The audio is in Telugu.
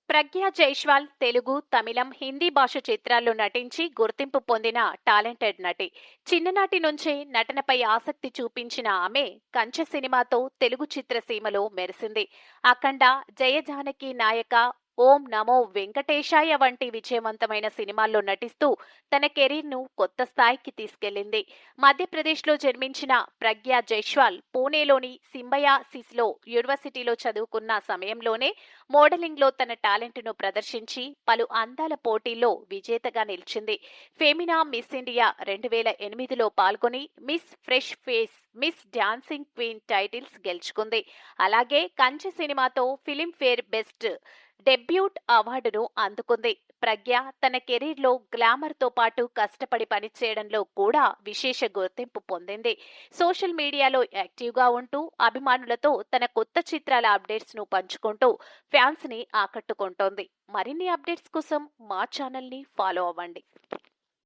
ప్రగ్యా జైస్వాల్ తెలుగు, తమిళం, హిందీ భాష చిత్రాల్లో నటించి గుర్తింపు పొందిన టాలెంటెడ్ నటి. చిన్ననాటి నుంచే నటనపై ఆసక్తి చూపించిన ఆమె కంచె సినిమాతో తెలుగు చిత్రసీమలో మెరిసింది. అఖండ, జయజానకి నాయక, ఓం నమో వెంకటేశాయ వంటి విజయవంతమైన సినిమాల్లో నటిస్తూ తన కెరీర్ను కొత్త స్థాయికి తీసుకెళ్లింది. మధ్యప్రదేశ్లో జన్మించిన ప్రగ్యా జైస్వాల్ పూణేలోని సింబయాసిస్లో యూనివర్సిటీలో చదువుకున్న సమయంలోనే మోడలింగ్లో తన టాలెంట్ను ప్రదర్శించి పలు అందాల పోటీల్లో విజేతగా నిలిచింది. ఫెమినా మిస్ ఇండియా 2008లో పాల్గొని miss fresh face, miss dancing queen titles గెలుచుకుంది. అలాగే కంచె సినిమాతో ఫిలింఫేర్ బెస్ట్ డెబ్యూట్ అవార్డును అందుకుంది. ప్రగ్య తన కెరీర్లో గ్లామర్తో పాటు కష్టపడి పనిచేయడంలో కూడా విశేష గుర్తింపు పొందింది. సోషల్ మీడియాలో యాక్టివ్గా ఉంటూ అభిమానులతో తన కొత్త చిత్రాల అప్డేట్స్ను పంచుకుంటూ ఫ్యాన్స్ ని ఆకట్టుకుంటోంది. మరిన్ని అప్డేట్స్ కోసం మా ఛానల్ ని ఫాలో అవ్వండి.